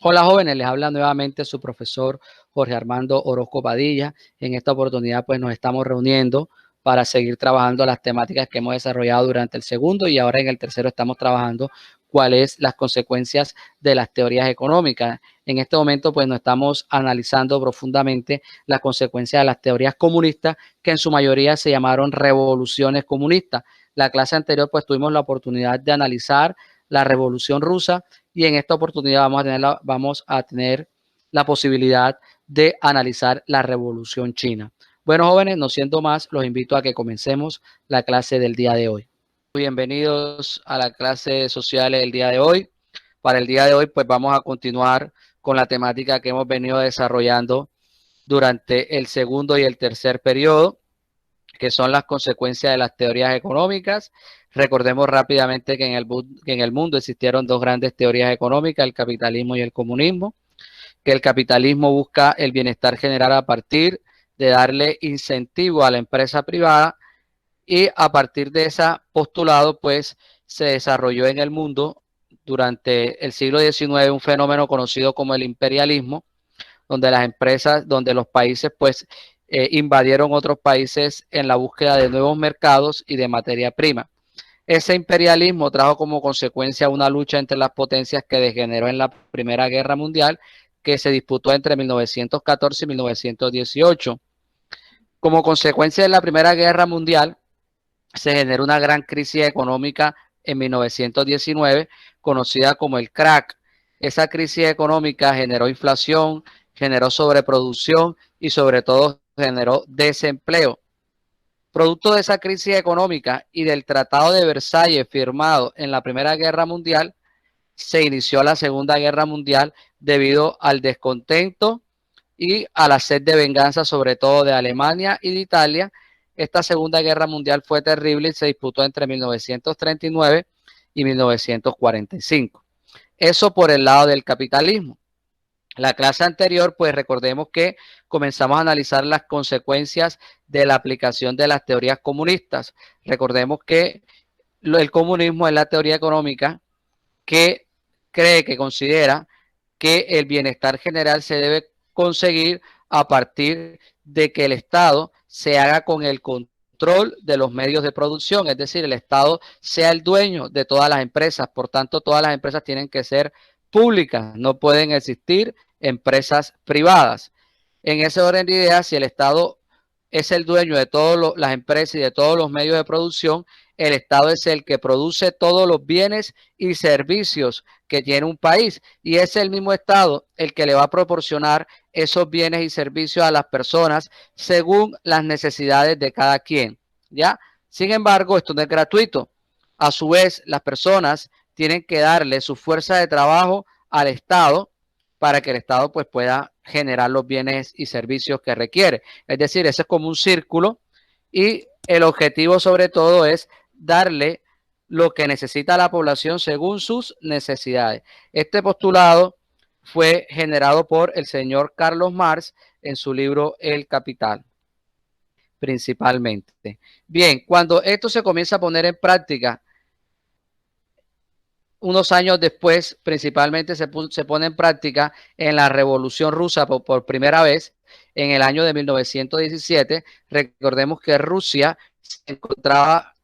Hola jóvenes, les habla nuevamente su profesor Jorge Armando Orozco Padilla. En esta oportunidad pues nos estamos reuniendo para seguir trabajando las temáticas que hemos desarrollado durante el segundo y ahora en el tercero estamos trabajando cuáles las consecuencias de las teorías económicas. En este momento pues nos estamos analizando profundamente las consecuencias de las teorías comunistas que en su mayoría se llamaron revoluciones comunistas. La clase anterior pues tuvimos la oportunidad de analizar la Revolución Rusa y en esta oportunidad vamos a tener la posibilidad de analizar la Revolución China. Bueno, jóvenes, no siendo más, los invito a que comencemos la clase del día de hoy. Bienvenidos a la clase social del día de hoy. Para el día de hoy, pues vamos a continuar con la temática que hemos venido desarrollando durante el segundo y el tercer periodo, que son las consecuencias de las teorías económicas. Recordemos rápidamente que en el mundo existieron dos grandes teorías económicas, el capitalismo y el comunismo, que el capitalismo busca el bienestar general a partir de darle incentivo a la empresa privada y a partir de ese postulado pues se desarrolló en el mundo durante el siglo XIX un fenómeno conocido como el imperialismo, donde las empresas, donde los países pues invadieron otros países en la búsqueda de nuevos mercados y de materia prima. Ese imperialismo trajo como consecuencia una lucha entre las potencias que degeneró en la Primera Guerra Mundial, que se disputó entre 1914 y 1918. Como consecuencia de la Primera Guerra Mundial, se generó una gran crisis económica en 1919, conocida como el crack. Esa crisis económica generó inflación, generó sobreproducción y sobre todo generó desempleo. Producto de esa crisis económica y del Tratado de Versalles firmado en la Primera Guerra Mundial, se inició la Segunda Guerra Mundial debido al descontento y a la sed de venganza, sobre todo de Alemania y de Italia. Esta Segunda Guerra Mundial fue terrible y se disputó entre 1939 y 1945. Eso por el lado del capitalismo. La clase anterior, pues recordemos que comenzamos a analizar las consecuencias de la aplicación de las teorías comunistas. Recordemos que el comunismo es la teoría económica que cree, que considera que el bienestar general se debe conseguir a partir de que el Estado se haga con el control de los medios de producción, es decir, el Estado sea el dueño de todas las empresas, por tanto, todas las empresas tienen que ser públicas, no pueden existir empresas privadas. En ese orden de ideas, si el Estado es el dueño de todas las empresas y de todos los medios de producción, el Estado es el que produce todos los bienes y servicios que tiene un país y es el mismo Estado el que le va a proporcionar esos bienes y servicios a las personas según las necesidades de cada quien, ¿ya? Sin embargo, esto no es gratuito. A su vez, las personas tienen que darle su fuerza de trabajo al Estado para que el Estado pues pueda generar los bienes y servicios que requiere. Es decir, ese es como un círculo y el objetivo sobre todo es darle lo que necesita la población según sus necesidades. Este postulado fue generado por el señor Carlos Marx en su libro El Capital, principalmente. Bien, cuando esto se comienza a poner en práctica, unos años después, principalmente se pone en práctica en la Revolución Rusa por primera vez, en el año de 1917. Recordemos que Rusia se encontraba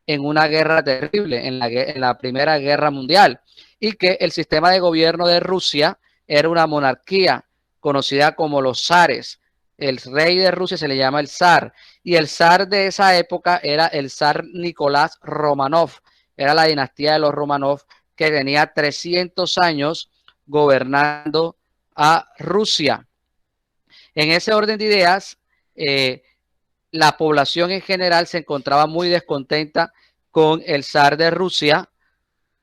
en una guerra terrible, en la Primera Guerra Mundial, y que el sistema de gobierno de Rusia era una monarquía conocida como los zares. El rey de Rusia se le llama el zar, y el zar de esa época era el zar Nicolás Romanov, era la dinastía de los Romanov, que tenía 300 años gobernando a Rusia. En ese orden de ideas, la población en general se encontraba muy descontenta con el zar de Rusia,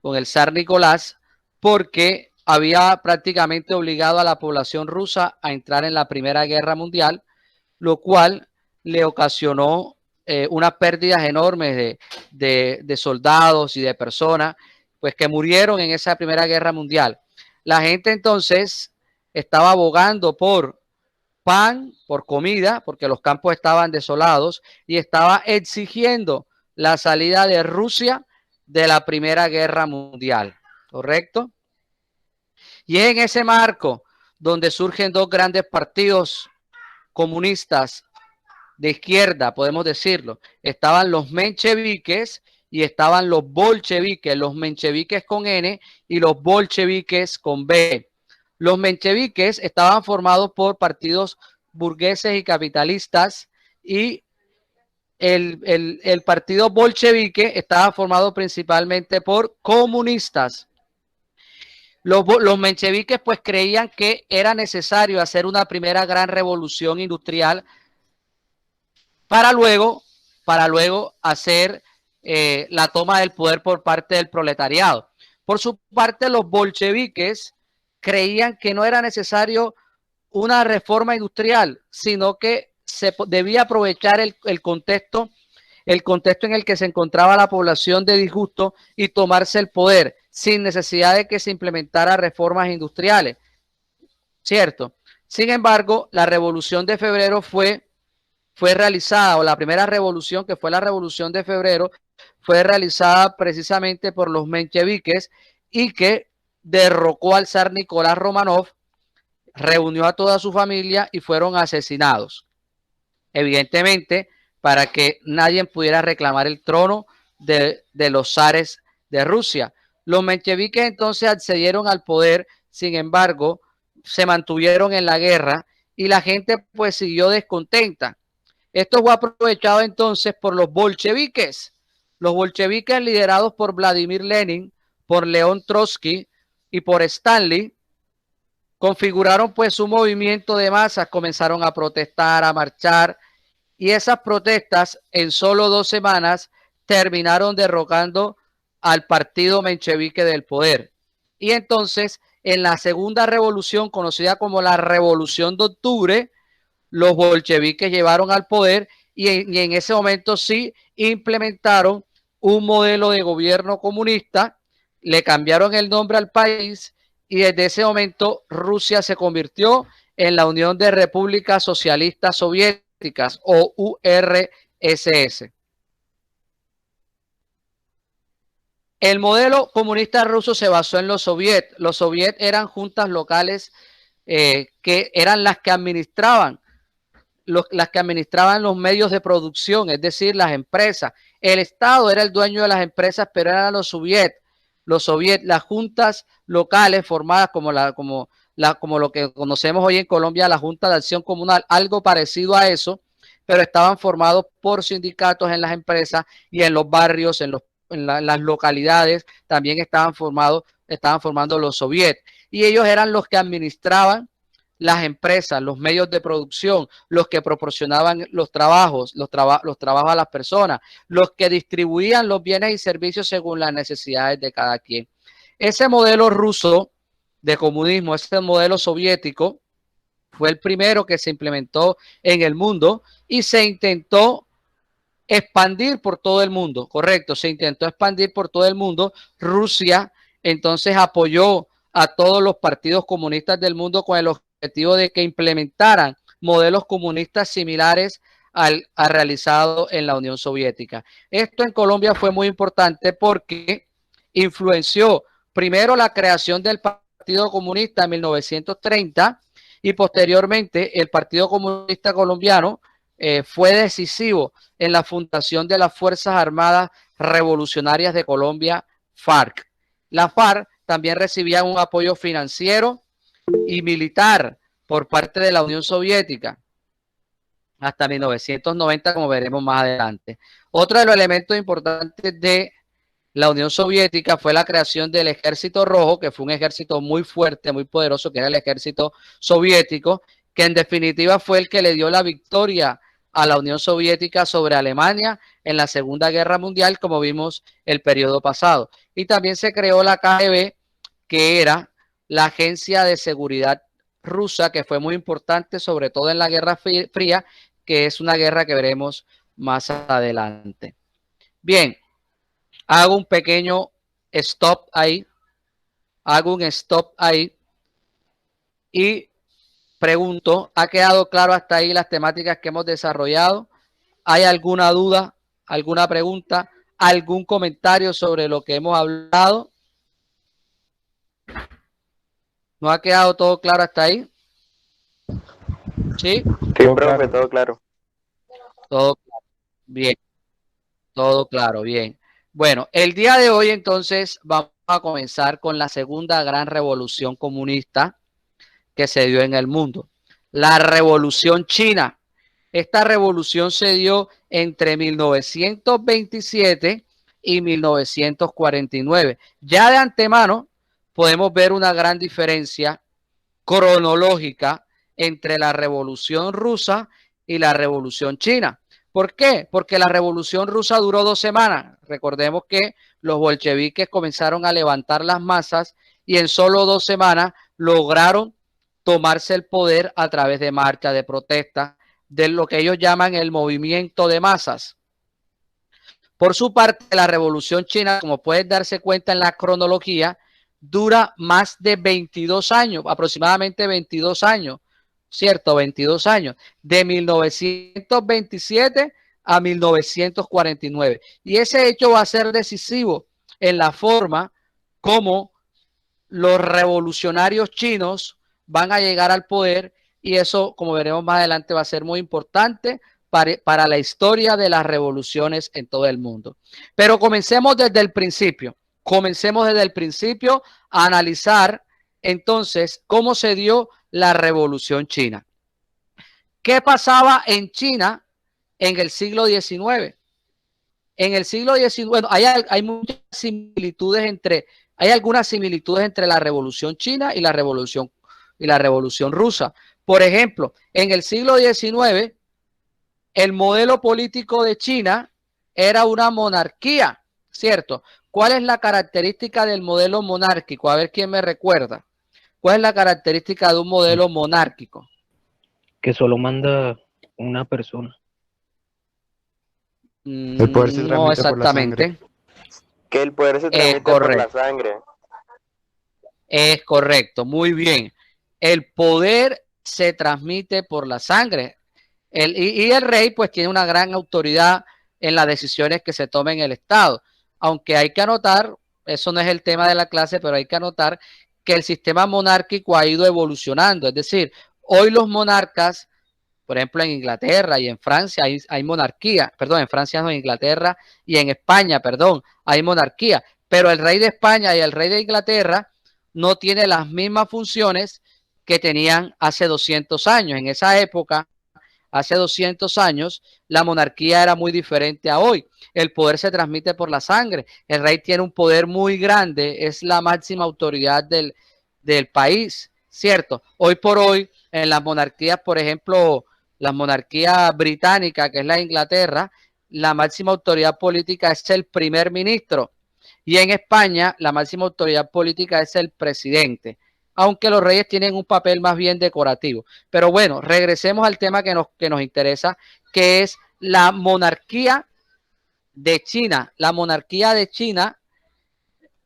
con el zar Nicolás, porque había prácticamente obligado a la población rusa a entrar en la Primera Guerra Mundial, lo cual le ocasionó unas pérdidas enormes de soldados y de personas, pues que murieron en esa Primera Guerra Mundial. La gente entonces estaba abogando por pan, por comida, porque los campos estaban desolados, y estaba exigiendo la salida de Rusia de la Primera Guerra Mundial, ¿correcto? Y es en ese marco donde surgen dos grandes partidos comunistas de izquierda, podemos decirlo. Estaban los mencheviques y estaban los bolcheviques, los mencheviques con N y los bolcheviques con B. Los mencheviques estaban formados por partidos burgueses y capitalistas y el partido bolchevique estaba formado principalmente por comunistas. Los mencheviques pues creían que era necesario hacer una primera gran revolución industrial para luego hacer la toma del poder por parte del proletariado. Por su parte, los bolcheviques creían que no era necesario una reforma industrial, sino que se debía aprovechar el contexto en el que se encontraba la población de disgusto y tomarse el poder sin necesidad de que se implementara reformas industriales, ¿cierto? Sin embargo, la Revolución de Febrero fue realizada, o la primera revolución, que fue la Revolución de Febrero, fue realizada precisamente por los mencheviques y que derrocó al zar Nicolás Romanov, reunió a toda su familia y fueron asesinados. Evidentemente, para que nadie pudiera reclamar el trono de los zares de Rusia. Los mencheviques entonces accedieron al poder, sin embargo, se mantuvieron en la guerra y la gente pues siguió descontenta. Esto fue aprovechado entonces por los bolcheviques. Los bolcheviques liderados por Vladimir Lenin, por León Trotsky y por Stalin, configuraron pues un movimiento de masas, comenzaron a protestar, a marchar, y esas protestas en solo 2 semanas terminaron derrocando al partido menchevique del poder. Y entonces, en la segunda revolución, conocida como la Revolución de Octubre, los bolcheviques llevaron al poder y en ese momento sí implementaron un modelo de gobierno comunista, le cambiaron el nombre al país y desde ese momento Rusia se convirtió en la Unión de Repúblicas Socialistas Soviéticas o URSS. El modelo comunista ruso se basó en los soviets. Los soviets eran juntas locales que eran las que administraban los medios de producción, es decir, las empresas. El Estado era el dueño de las empresas, pero eran los soviets, las juntas locales formadas como lo que conocemos hoy en Colombia, la Junta de Acción Comunal, algo parecido a eso, pero estaban formados por sindicatos en las empresas y en los barrios, en las localidades, también estaban formando los soviets. Y ellos eran los que administraban las empresas, los medios de producción, los que proporcionaban los trabajos a las personas, los que distribuían los bienes y servicios según las necesidades de cada quien. Ese modelo ruso de comunismo, ese modelo soviético, fue el primero que se implementó en el mundo y se intentó expandir por todo el mundo, correcto, se intentó expandir por todo el mundo. Rusia entonces apoyó a todos los partidos comunistas del mundo con el objetivo de que implementaran modelos comunistas similares al realizado en la Unión Soviética. Esto en Colombia fue muy importante porque influenció primero la creación del Partido Comunista en 1930 y posteriormente el Partido Comunista Colombiano fue decisivo en la fundación de las Fuerzas Armadas Revolucionarias de Colombia, FARC. La FARC también recibía un apoyo financiero y militar por parte de la Unión Soviética hasta 1990, como veremos más adelante. Otro de los elementos importantes de la Unión Soviética fue la creación del Ejército Rojo, que fue un ejército muy fuerte, muy poderoso, que era el ejército soviético, que en definitiva fue el que le dio la victoria a la Unión Soviética sobre Alemania en la Segunda Guerra Mundial, como vimos el periodo pasado. Y también se creó la KGB, que era la agencia de seguridad rusa, que fue muy importante, sobre todo en la Guerra Fría, que es una guerra que veremos más adelante. Bien, hago un pequeño stop ahí, y pregunto, ¿ha quedado claro hasta ahí las temáticas que hemos desarrollado? ¿Hay alguna duda, alguna pregunta, algún comentario sobre lo que hemos hablado? ¿No ha quedado todo claro hasta ahí? ¿Sí? Sí, profe, todo claro. Todo bien, todo claro, bien. Bueno, el día de hoy entonces vamos a comenzar con la segunda gran revolución comunista que se dio en el mundo, la Revolución China. Esta revolución se dio entre 1927 y 1949. Ya de antemano podemos ver una gran diferencia cronológica entre la Revolución Rusa y la Revolución China. ¿Por qué? Porque la Revolución Rusa duró 2 semanas. Recordemos que los bolcheviques comenzaron a levantar las masas y en solo 2 semanas lograron tomarse el poder a través de marchas, de protestas, de lo que ellos llaman el movimiento de masas. Por su parte, la Revolución China, como puedes darse cuenta en la cronología, dura más de 22 años, aproximadamente 22 años, ¿cierto? 22 años, de 1927 a 1949. Y ese hecho va a ser decisivo en la forma como los revolucionarios chinos van a llegar al poder y eso, como veremos más adelante, va a ser muy importante para la historia de las revoluciones en todo el mundo. Pero comencemos desde el principio. Comencemos desde el principio a analizar entonces cómo se dio la revolución china. ¿Qué pasaba en China en el siglo XIX? En el siglo XIX, bueno, hay muchas similitudes hay algunas similitudes entre la revolución china y la revolución rusa. Por ejemplo, en el siglo XIX, el modelo político de China era una monarquía, ¿cierto? ¿Cuál es la característica del modelo monárquico? A ver quién me recuerda. ¿Cuál es la característica de un modelo monárquico? Que solo manda una persona. El poder se No transmite por la sangre. exactamente. Que el poder se Es transmite por la correcto. sangre. Es correcto, muy bien. El poder se transmite por la sangre. Y el rey pues tiene una gran autoridad en las decisiones que se tomen en el Estado. Aunque hay que anotar, eso no es el tema de la clase, pero hay que anotar que el sistema monárquico ha ido evolucionando. Es decir, hoy los monarcas, por ejemplo, en Inglaterra y en Francia hay monarquía, perdón, en Francia no, en Inglaterra y en España, perdón, hay monarquía, pero el rey de España y el rey de Inglaterra no tienen las mismas funciones que tenían hace 200 años. En esa época, hace 200 años, la monarquía era muy diferente a hoy. El poder se transmite por la sangre. El rey tiene un poder muy grande, es la máxima autoridad del país, ¿cierto? Hoy por hoy, en las monarquías, por ejemplo, la monarquía británica, que es la Inglaterra, la máxima autoridad política es el primer ministro. Y en España, la máxima autoridad política es el presidente, aunque los reyes tienen un papel más bien decorativo. Pero bueno, regresemos al tema que nos interesa, que es la monarquía de China. La monarquía de China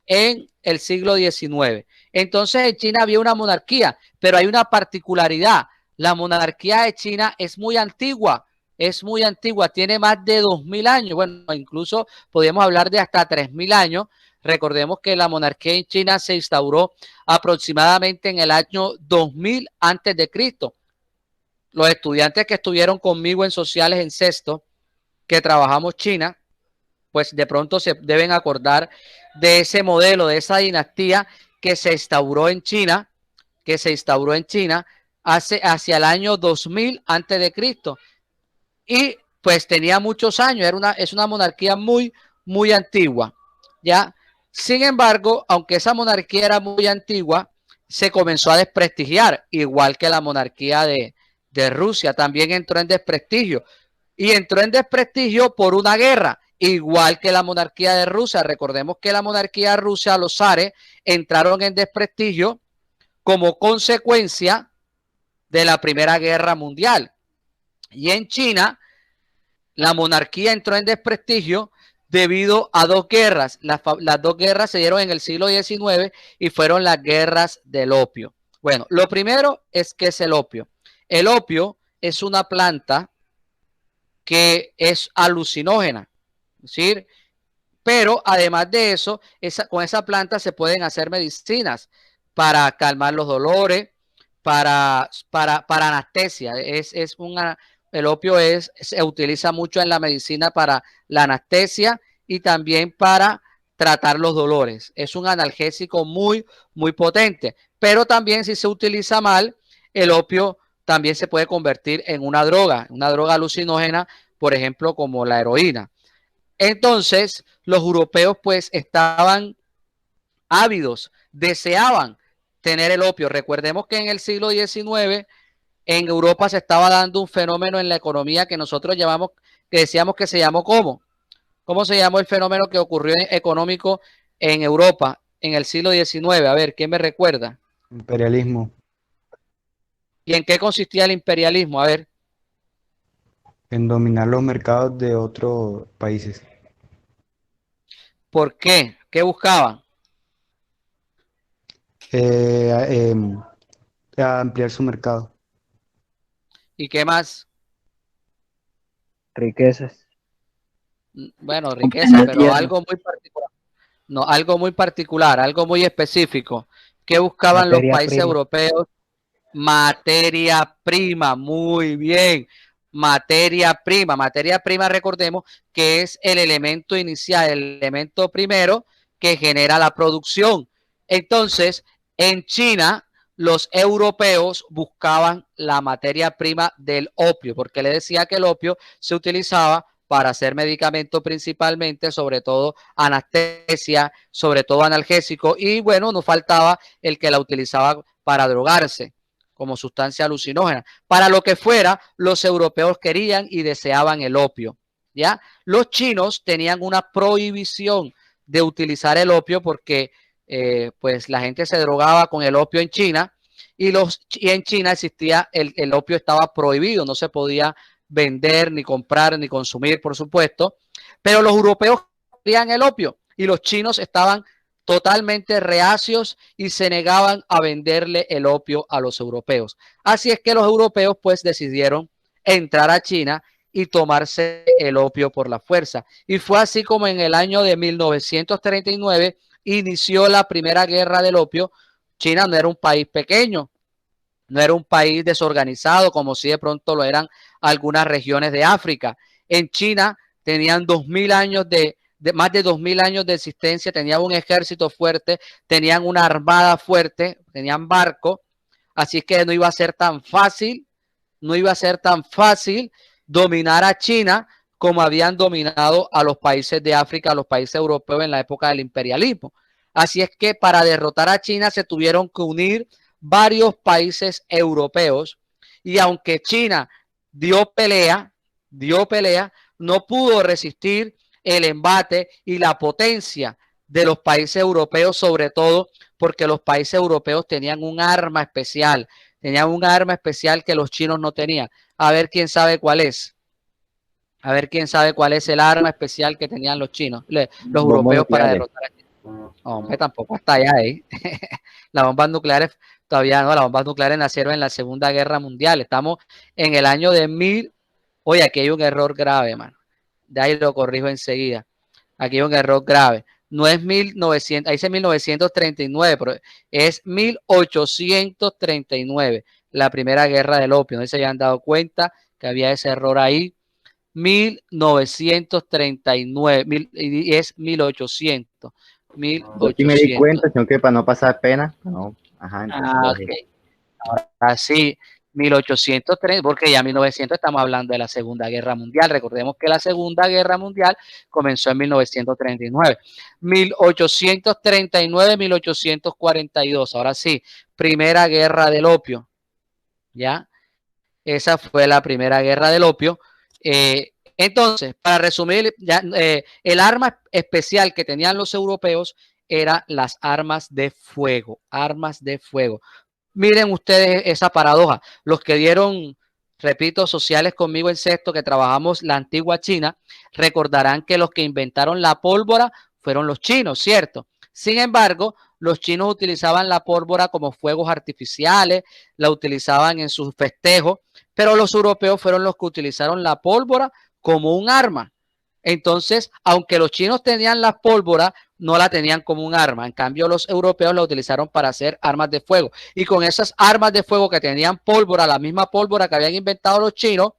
en el siglo XIX. Entonces en China había una monarquía, pero hay una particularidad. La monarquía de China es muy antigua, tiene más de 2000 años, bueno, incluso podemos hablar de hasta 3000 años. Recordemos que la monarquía en China se instauró aproximadamente en el año 2000 antes de Cristo. Los estudiantes que estuvieron conmigo en sociales en sexto, que trabajamos China, pues de pronto se deben acordar de ese modelo, de esa dinastía que se instauró en China, hacia el año 2000 antes de Cristo. Y pues tenía muchos años, es una monarquía muy, muy antigua, ¿ya? Sin embargo, aunque esa monarquía era muy antigua, se comenzó a desprestigiar, igual que la monarquía de Rusia, también entró en desprestigio. Y entró en desprestigio por una guerra, igual que la monarquía de Rusia. Recordemos que la monarquía rusa, los zares, entraron en desprestigio como consecuencia de la Primera Guerra Mundial. Y en China, la monarquía entró en desprestigio debido a dos guerras. Las dos guerras se dieron en el siglo XIX y fueron las guerras del opio. Bueno, lo primero es que es el opio. El opio es una planta que es alucinógena, ¿sí? Pero además de eso, con esa planta se pueden hacer medicinas para calmar los dolores, para anestesia. El opio se utiliza mucho en la medicina para la anestesia y también para tratar los dolores. Es un analgésico muy, muy potente, pero también si se utiliza mal, el opio también se puede convertir en una droga alucinógena, por ejemplo, como la heroína. Entonces, los europeos pues estaban ávidos, deseaban tener el opio. Recordemos que en el siglo XIX en Europa se estaba dando un fenómeno en la economía que nosotros llamamos, que decíamos que se llamó ¿cómo? ¿Cómo se llamó el fenómeno que ocurrió económico en Europa en el siglo XIX? A ver, ¿quién me recuerda? Imperialismo. ¿Y en qué consistía el imperialismo? A ver. En dominar los mercados de otros países. ¿Por qué? ¿Qué buscaban? A ampliar su mercado. ¿Y qué más? Riquezas. Bueno, riqueza, pero algo muy particular. No, algo muy particular, algo muy específico. ¿Qué buscaban los países europeos? Materia prima, muy bien. Materia prima, recordemos que es el elemento inicial, el elemento primero que genera la producción. Entonces, en China, los europeos buscaban la materia prima del opio, porque le decía que el opio se utilizaba para hacer medicamentos principalmente, sobre todo anestesia, sobre todo analgésico, y bueno, no faltaba el que la utilizaba para drogarse como sustancia alucinógena. Para lo que fuera, los europeos querían y deseaban el opio, ¿ya? Los chinos tenían una prohibición de utilizar el opio porque pues la gente se drogaba con el opio en China y en China existía, el opio estaba prohibido, no se podía vender, ni comprar, ni consumir, por supuesto, pero los europeos querían el opio y los chinos estaban totalmente reacios y se negaban a venderle el opio a los europeos. Así es que los europeos pues decidieron entrar a China y tomarse el opio por la fuerza. Y fue así como en el año de 1939 inició la primera guerra del opio. China no era un país pequeño, no era un país desorganizado como si de pronto lo eran algunas regiones de África. En China tenían 2000 años más de 2000 años de existencia, tenían un ejército fuerte, tenían una armada fuerte, tenían barco, así que no iba a ser tan fácil, dominar a China como habían dominado a los países de África, a los países europeos en la época del imperialismo. Así es que para derrotar a China se tuvieron que unir varios países europeos y aunque China dio pelea, no pudo resistir el embate y la potencia de los países europeos, sobre todo porque los países europeos tenían un arma especial, que los chinos no tenían. A ver quién sabe cuál es. A ver quién sabe cuál es el arma especial que tenían los chinos, los europeos para derrotar a China. Hombre, tampoco está allá ahí. Las bombas nucleares todavía no, las bombas nucleares nacieron en la Segunda Guerra Mundial. Estamos en el año de 1000. Oye, aquí hay un error grave, mano. De ahí lo corrijo enseguida. Aquí hay un error grave. No es 1900, ahí dice 1939, pero es 1839, la primera guerra del opio. No sé si se habían dado cuenta que había ese error ahí. 1939, y es 1800. 1800. Yo sí me di cuenta, sino que para no pasar pena. No. Ajá, entonces, ok. Ahora sí, 1830, porque ya 1900 estamos hablando de la Segunda Guerra Mundial. Recordemos que la Segunda Guerra Mundial comenzó en 1939. 1839, 1842. Ahora sí, Primera Guerra del Opio. ¿Ya? Esa fue la Primera Guerra del Opio. Entonces, para resumir, el arma especial que tenían los europeos eran las armas de fuego. Miren ustedes esa paradoja. Los que dieron, repito, sociales conmigo en sexto, que trabajamos la antigua China, recordarán que los que inventaron la pólvora fueron los chinos, ¿cierto? Sin embargo, los chinos utilizaban la pólvora como fuegos artificiales, la utilizaban en sus festejos, pero los europeos fueron los que utilizaron la pólvora como un arma. Entonces, aunque los chinos tenían la pólvora, no la tenían como un arma. En cambio, los europeos la utilizaron para hacer armas de fuego. Y con esas armas de fuego que tenían pólvora, la misma pólvora que habían inventado los chinos,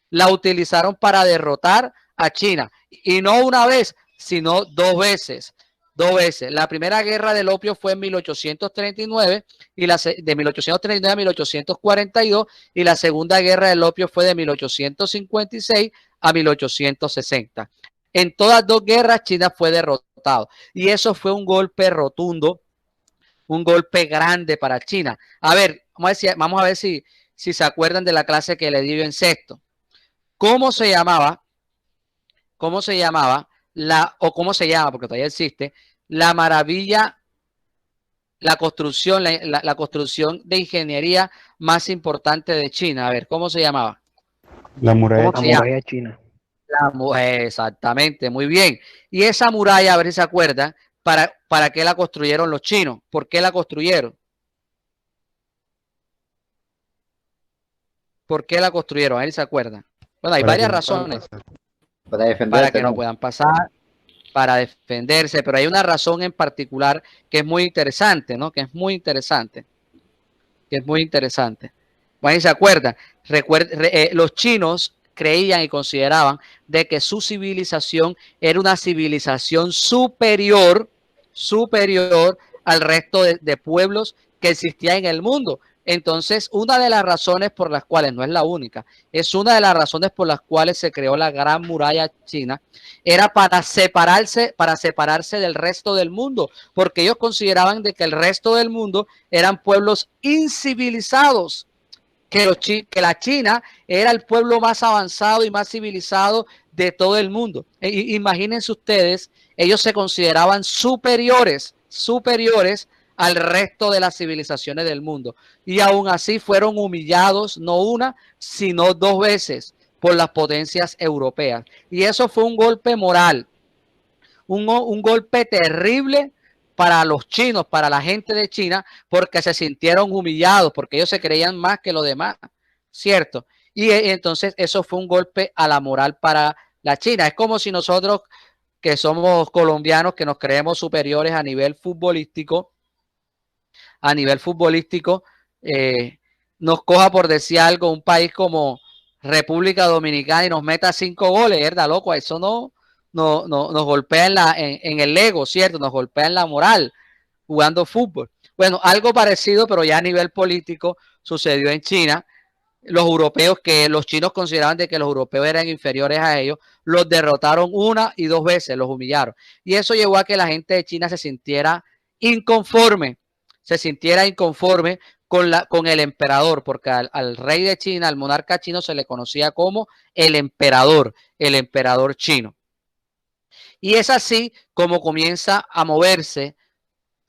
la utilizaron para derrotar a China. Y no una vez, sino dos veces. Dos veces. La primera guerra del opio fue en 1839 y de 1839 a 1842 y la segunda guerra del opio fue de 1856 a 1860. En todas dos guerras China fue derrotado y eso fue un golpe rotundo, un golpe grande para China. A ver, vamos a ver si se acuerdan de la clase que le di yo en sexto. ¿Cómo se llamaba? ¿Cómo se llamaba? ¿Cómo se llama? Porque todavía existe. La maravilla, la construcción de ingeniería más importante de China. A ver, ¿cómo se llamaba? La muralla La muralla china. Exactamente, muy bien. Y esa muralla, a ver si se acuerdan, ¿para qué la construyeron los chinos? ¿Por qué la construyeron? ¿Por qué la construyeron? A ver si se acuerdan. Bueno, hay varias razones. Para defenderse. Para que no puedan pasar, para defenderse, pero hay una razón en particular que es muy interesante, ¿no? Que es muy interesante. Bueno, ¿se acuerdan? Los chinos creían y consideraban de que su civilización era una civilización superior al resto de pueblos que existían en el mundo. Entonces, una de las razones por las cuales, no es la única, es una de las razones por las cuales se creó la Gran Muralla China, era para separarse del resto del mundo, porque ellos consideraban de que el resto del mundo eran pueblos incivilizados, que la China era el pueblo más avanzado y más civilizado de todo el mundo. Imagínense ustedes, ellos se consideraban superiores al resto de las civilizaciones del mundo. Y aún así fueron humillados, no una, sino dos veces por las potencias europeas. Y eso fue un golpe moral, un golpe terrible para los chinos, para la gente de China, porque se sintieron humillados, porque ellos se creían más que los demás, ¿cierto? Y entonces eso fue un golpe a la moral para la China. Es como si nosotros, que somos colombianos, que nos creemos superiores a nivel futbolístico, nos coja, por decir algo, un país como República Dominicana y nos meta 5 goles, ¿verdad, loco? Eso nos golpea en el ego, ¿cierto? Nos golpea en la moral jugando fútbol. Bueno, algo parecido, pero ya a nivel político, sucedió en China. Los europeos, que los chinos consideraban de que los europeos eran inferiores a ellos, los derrotaron una y dos veces, los humillaron. Y eso llevó a que la gente de China se sintiera inconforme con el emperador, porque al rey de China, al monarca chino, se le conocía como el emperador chino. Y es así como comienza a moverse,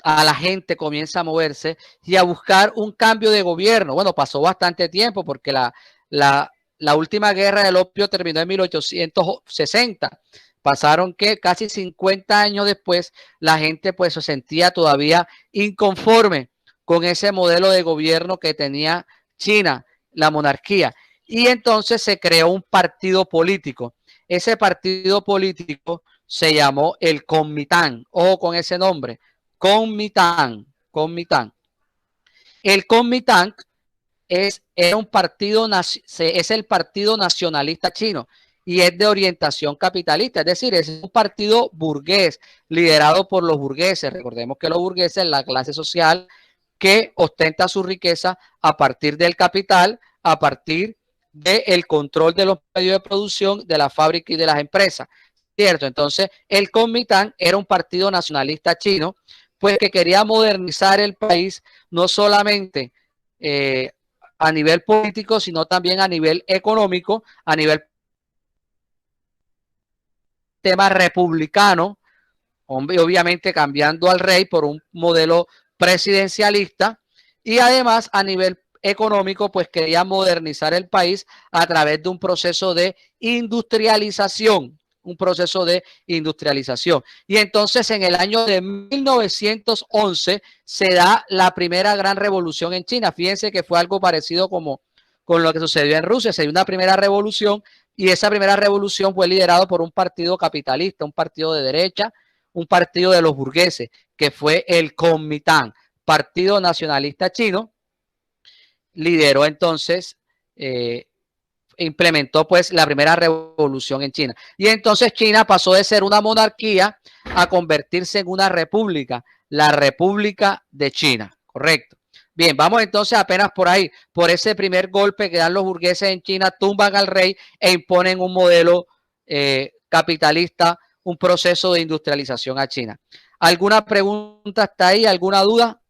la gente comienza a moverse y a buscar un cambio de gobierno. Bueno, pasó bastante tiempo porque la última guerra del opio terminó en 1860. Pasaron que casi 50 años después la gente pues se sentía todavía inconforme con ese modelo de gobierno que tenía China, la monarquía. Y entonces se creó un partido político. Ese partido político se llamó el Kuomintang. Ojo con ese nombre, Kuomintang. El Kuomintang es el partido nacionalista chino y es de orientación capitalista, es decir, es un partido burgués liderado por los burgueses. Recordemos que los burgueses, la clase social que ostenta su riqueza a partir del capital, a partir del control de los medios de producción, de la fábrica y de las empresas, ¿cierto? Entonces, el Kuomintang era un partido nacionalista chino, pues que quería modernizar el país, no solamente a nivel político, sino también a nivel económico, a nivel tema republicano, obviamente cambiando al rey por un modelo presidencialista, y además a nivel económico pues quería modernizar el país a través de un proceso de industrialización, y entonces en el año de 1911 se da la primera gran revolución en China. Fíjense que fue algo parecido con lo que sucedió en Rusia. Se dio una primera revolución y esa primera revolución fue liderado por un partido capitalista, un partido de derecha, un partido de los burgueses, que fue el Kuomintang, Partido Nacionalista Chino. Lideró entonces, implementó pues la primera revolución en China. Y entonces China pasó de ser una monarquía a convertirse en una república, la República de China, correcto. Bien, vamos entonces apenas por ahí, por ese primer golpe que dan los burgueses en China, tumban al rey e imponen un modelo capitalista, un proceso de industrialización a China. ¿Alguna pregunta hasta ahí? ¿Alguna duda?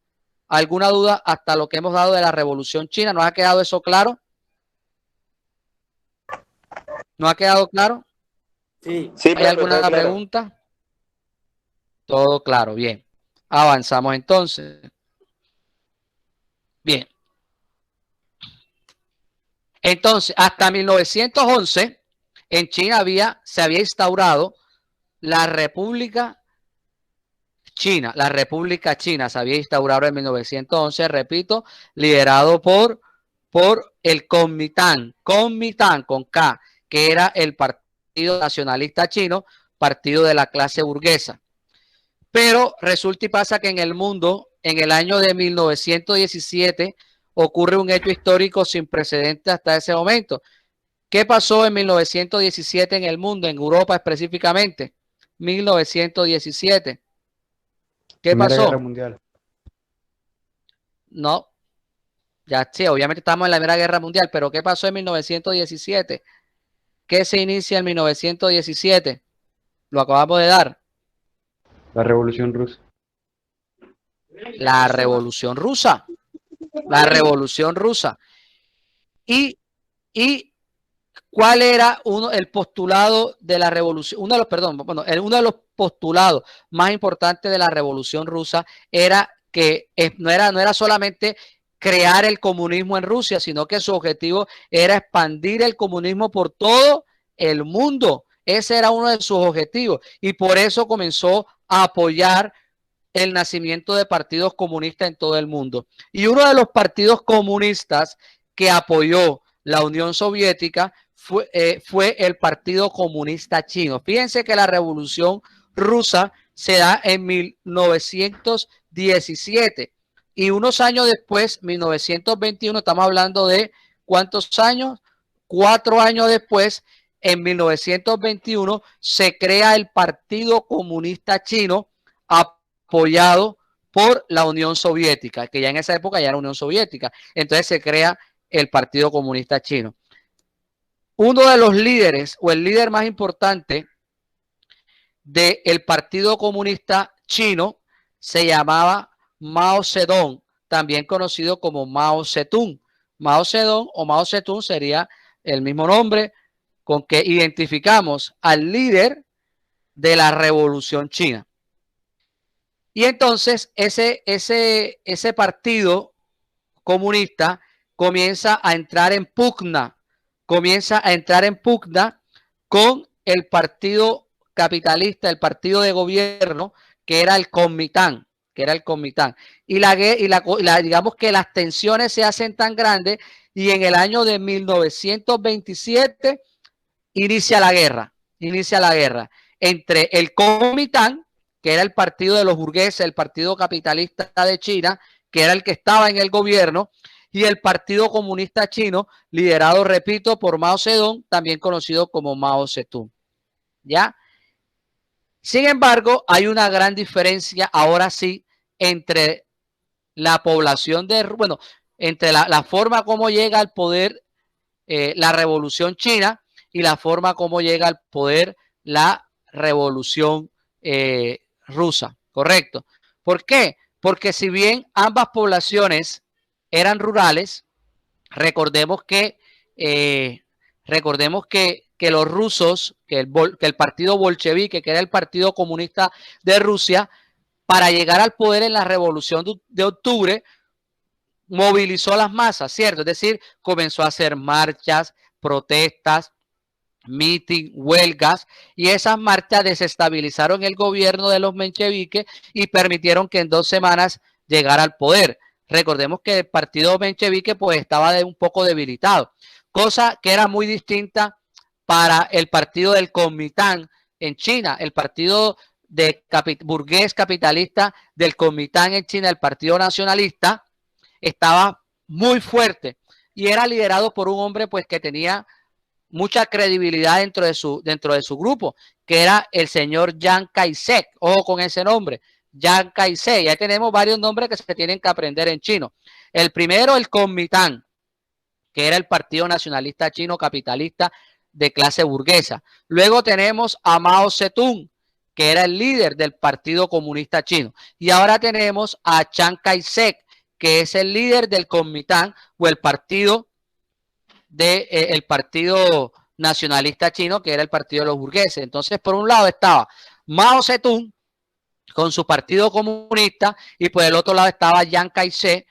¿Alguna duda hasta lo que hemos dado de la Revolución China? ¿Nos ha quedado eso claro? ¿No ha quedado claro? Sí, ¿Hay alguna pregunta? Todo claro, bien. Avanzamos entonces. Bien. Entonces, hasta 1911, en China se había instaurado la República China. La República China se había instaurado en 1911, repito, liderado por el Kuomintang con K, que era el Partido Nacionalista Chino, partido de la clase burguesa. Pero resulta y pasa que en el mundo, en el año de 1917, ocurre un hecho histórico sin precedentes hasta ese momento. ¿Qué pasó en 1917 en el mundo, en Europa específicamente? 1917. ¿Qué Primera pasó? Guerra Mundial. No, ya sí, obviamente estamos en la Primera Guerra Mundial, pero ¿qué pasó en 1917? ¿Qué se inicia en 1917? Lo acabamos de dar. La Revolución Rusa. La Revolución Rusa. La Revolución Rusa. ¿Y cuál era el postulado de la revolución? Uno de los postulados más importantes de la Revolución Rusa era que no era solamente crear el comunismo en Rusia, sino que su objetivo era expandir el comunismo por todo el mundo. Ese era uno de sus objetivos y por eso comenzó a apoyar el nacimiento de partidos comunistas en todo el mundo. Y uno de los partidos comunistas que apoyó la Unión Soviética fue el Partido Comunista Chino. Fíjense que la Revolución Rusa se da en 1917 y unos años después, 1921, estamos hablando de ¿cuántos años? 4 años después, en 1921, se crea el Partido Comunista Chino apoyado por la Unión Soviética, que ya en esa época ya era Unión Soviética. Entonces se crea el Partido Comunista Chino. Uno de los líderes o el líder más importante del Partido Comunista Chino se llamaba Mao Zedong, también conocido como Mao Zedong. Mao Zedong o Mao Zedong sería el mismo nombre con que identificamos al líder de la Revolución China. Y entonces ese partido comunista comienza a entrar en pugna con el partido capitalista, el partido de gobierno, que era el Kuomintang. Y digamos que las tensiones se hacen tan grandes y en el año de 1927 inicia la guerra entre el Kuomintang, que era el partido de los burgueses, el partido capitalista de China, que era el que estaba en el gobierno, y el Partido Comunista Chino, liderado, repito, por Mao Zedong, también conocido como Mao Zedong. ¿Ya? Sin embargo, hay una gran diferencia, ahora sí, entre la población entre la forma como llega al poder la Revolución China y la forma como llega al poder la Revolución Rusa, ¿correcto? ¿Por qué? Porque si bien ambas poblaciones eran rurales, recordemos que los rusos, que el partido bolchevique, que era el Partido Comunista de Rusia, para llegar al poder en la Revolución de Octubre, movilizó las masas, ¿cierto? Es decir, comenzó a hacer marchas, protestas, meeting, huelgas, y esas marchas desestabilizaron el gobierno de los mencheviques y permitieron que en 2 semanas llegara al poder. Recordemos que el partido menchevique pues estaba un poco debilitado, cosa que era muy distinta para el partido del Kuomintang en China, el partido burgués capitalista del Kuomintang en China, el Partido Nacionalista, estaba muy fuerte y era liderado por un hombre pues que tenía mucha credibilidad dentro de su grupo, que era el señor Chiang Kai-shek. Ojo con ese nombre, Chiang Kai-shek. Ya tenemos varios nombres que se tienen que aprender en chino. El primero, el Kuomintang, que era el Partido Nacionalista Chino capitalista de clase burguesa. Luego tenemos a Mao Zedong, que era el líder del Partido Comunista Chino. Y ahora tenemos a Chiang Kai-shek, que es el líder del Kuomintang o el partido el Partido Nacionalista Chino, que era el partido de los burgueses. Entonces, por un lado estaba Mao Zedong con su partido comunista y por el otro lado estaba Chiang Kai-shek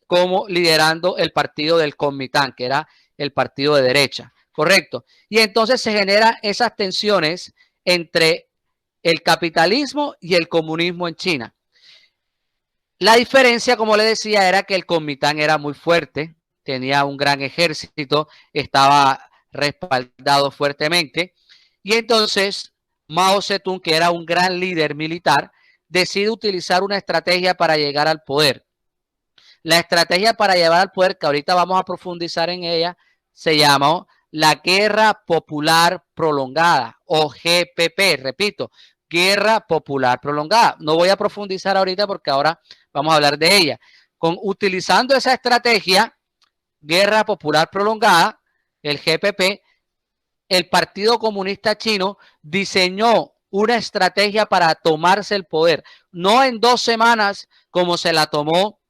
como liderando el partido del Kuomintang, que era el partido de derecha. Correcto. Y entonces se generan esas tensiones entre el capitalismo y el comunismo en China. La diferencia, como le decía, era que el Kuomintang era muy fuerte, tenía un gran ejército, estaba respaldado fuertemente. Y entonces Mao Zedong, que era un gran líder militar, decide utilizar una estrategia para llegar al poder. La estrategia para llegar al poder, que ahorita vamos a profundizar en ella, se llamó la Guerra Popular Prolongada, o GPP, repito, Guerra Popular Prolongada. No voy a profundizar ahorita porque ahora vamos a hablar de ella. Utilizando esa estrategia, Guerra Popular Prolongada, el GPP, el Partido Comunista Chino diseñó una estrategia para tomarse el poder, no en 2 semanas como se la tomó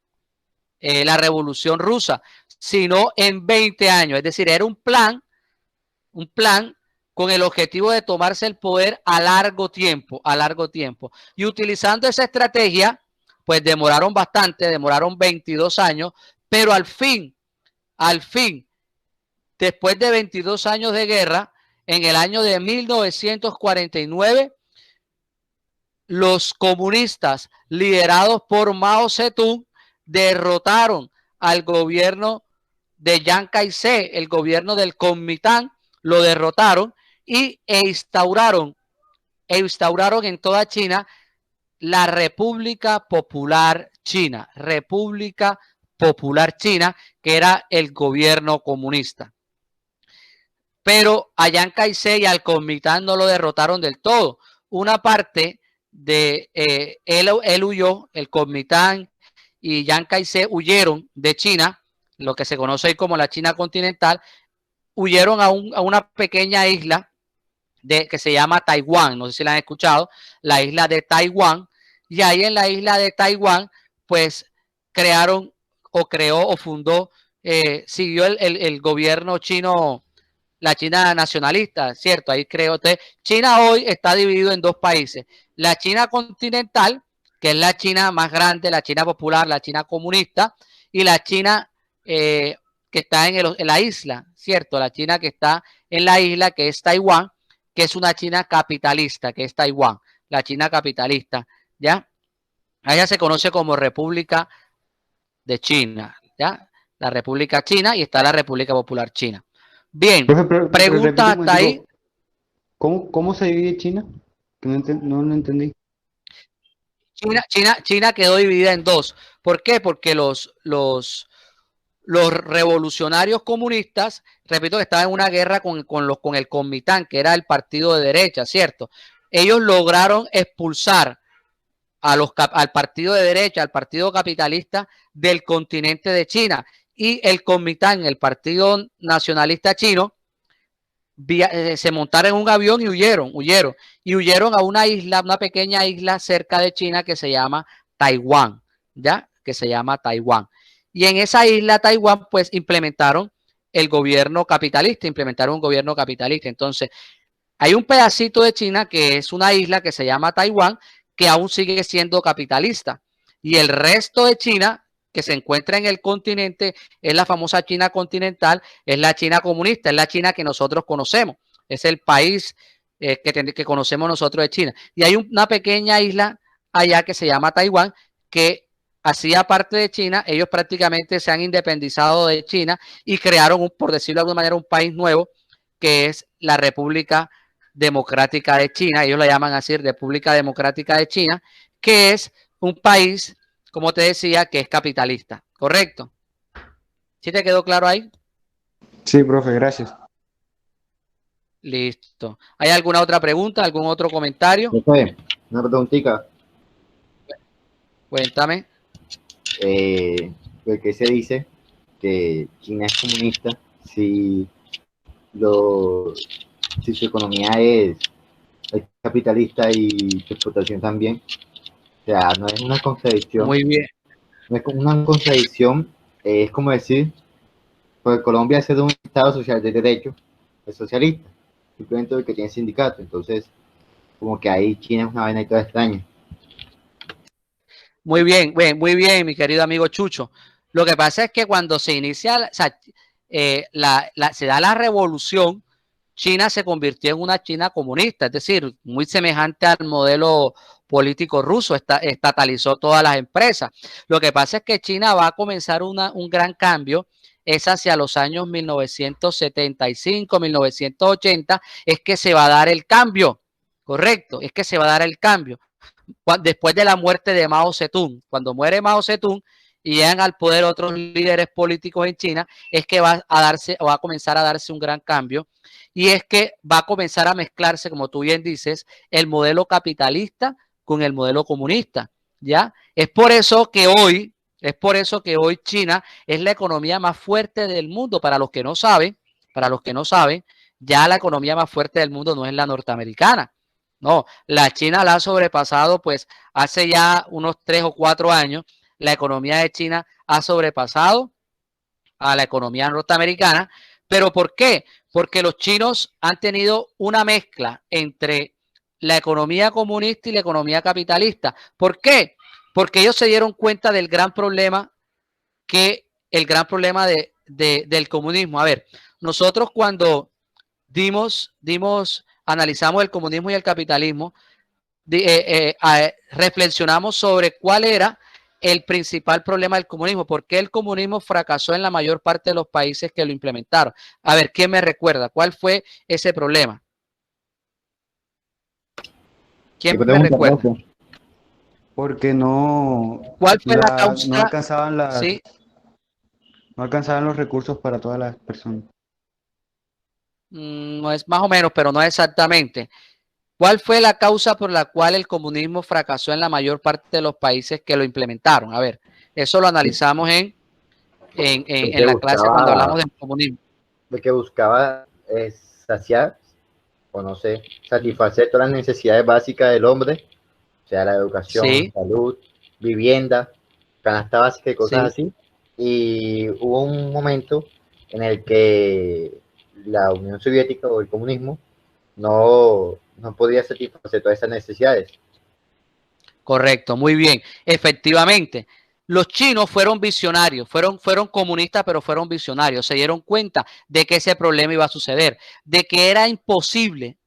la Revolución Rusa, sino en 20 años. Es decir, era un plan con el objetivo de tomarse el poder a largo tiempo. Y utilizando esa estrategia, pues demoraron bastante, demoraron 22 años, pero al fin, después de 22 años de guerra, en el año de 1949, los comunistas liderados por Mao Zedong derrotaron al gobierno de Chiang Kai-shek, el gobierno del Kuomintang, lo derrotaron e instauraron en toda China la República Popular China, que era el gobierno comunista. Pero a Chiang Kai-shek y al Kuomintang no lo derrotaron del todo. Una parte de él huyó, el Kuomintang y Chiang Kai-shek huyeron de China, lo que se conoce hoy como la China continental, huyeron a una pequeña isla que se llama Taiwán, no sé si la han escuchado, la isla de Taiwán, y ahí en la isla de Taiwán, pues fundó, siguió el gobierno chino, la China nacionalista, ¿cierto? Ahí creó. China hoy está dividido en 2 países, la China continental, que es la China más grande, la China popular, la China comunista, y la China que está en la isla, ¿cierto? La China que está en la isla, que es Taiwán, que es una China capitalista, que es Taiwán, la China capitalista, ¿ya? Allá se conoce como República de China, ¿ya? La República China y está la República Popular China. Bien, pregunta hasta ahí. ¿Cómo se divide China? Que no lo entendí. China quedó dividida en 2. ¿Por qué? Porque los revolucionarios comunistas, repito que estaban en una guerra con el Kuomintang, que era el partido de derecha, ¿cierto? Ellos lograron expulsar al partido de derecha, al partido capitalista del continente de China, y el Kuomintang, el Partido Nacionalista Chino, se montaron en un avión y huyeron a una isla, una pequeña isla cerca de China que se llama Taiwán, ¿ya? Que se llama Taiwán. Y en esa isla Taiwán, pues implementaron un gobierno capitalista. Entonces, hay un pedacito de China que es una isla que se llama Taiwán, que aún sigue siendo capitalista. Y el resto de China, que se encuentra en el continente, es la famosa China continental, es la China comunista, es la China que nosotros conocemos. Es el país que conocemos nosotros de China. Y hay una pequeña isla allá que se llama Taiwán, que hacía parte de China. Ellos prácticamente se han independizado de China y crearon, por decirlo de alguna manera, un país nuevo que es la República Democrática de China. Ellos la llaman así, República Democrática de China, que es un país, como te decía, que es capitalista, ¿correcto? ¿Sí te quedó claro ahí? Sí, profe, gracias. Listo. ¿Hay alguna otra pregunta, algún otro comentario? Profe, una preguntita. Cuéntame. ¿Por qué se dice que China es comunista si, si su economía es capitalista y su explotación también? O sea, no es una contradicción. Muy bien. No es como una contradicción, es como decir, pues Colombia ser un Estado social de derecho, es socialista, simplemente porque tiene sindicato. Entonces, como que ahí China es una vaina y toda extraña. Muy bien, muy bien, mi querido amigo Chucho. Lo que pasa es que cuando se inicia, o sea, se da la revolución, China se convirtió en una China comunista, es decir, muy semejante al modelo político ruso, estatalizó todas las empresas. Lo que pasa es que China va a comenzar un gran cambio, es hacia los años 1975, 1980, es que se va a dar el cambio, correcto, es que se va a dar el cambio. Después de la muerte de Mao Zedong, cuando muere Mao Zedong y llegan al poder otros líderes políticos en China, es que va a comenzar a darse un gran cambio, y es que va a comenzar a mezclarse, como tú bien dices, el modelo capitalista con el modelo comunista, ¿ya? Es por eso que hoy China es la economía más fuerte del mundo. Para los que no saben, ya la economía más fuerte del mundo no es la norteamericana. No, la China la ha sobrepasado, pues hace ya unos 3 o 4 años, la economía de China ha sobrepasado a la economía norteamericana. ¿Pero por qué? Porque los chinos han tenido una mezcla entre la economía comunista y la economía capitalista. ¿Por qué? Porque ellos se dieron cuenta del gran problema del comunismo. A ver, nosotros cuando analizamos el comunismo y el capitalismo, reflexionamos sobre cuál era el principal problema del comunismo, por qué el comunismo fracasó en la mayor parte de los países que lo implementaron. A ver, ¿quién me recuerda? ¿Cuál fue ese problema? ¿Quién me recuerda? Porque no, ¿Cuál fue la causa? no alcanzaban ¿Sí? no alcanzaban los recursos para todas las personas. No es más o menos, pero no exactamente. ¿Cuál fue la causa por la cual el comunismo fracasó en la mayor parte de los países que lo implementaron? A ver, eso lo analizamos en la clase cuando hablamos del comunismo. Lo que buscaba es saciar, o no sé, satisfacer todas las necesidades básicas del hombre, o sea, la educación, Sí. salud, vivienda, canasta básica y cosas Sí. así. Y hubo un momento en el que la Unión Soviética o el comunismo no podía satisfacer todas esas necesidades. Correcto, muy bien. Efectivamente, los chinos fueron visionarios, fueron comunistas, pero fueron visionarios. Se dieron cuenta de que ese problema iba a suceder, de que era imposible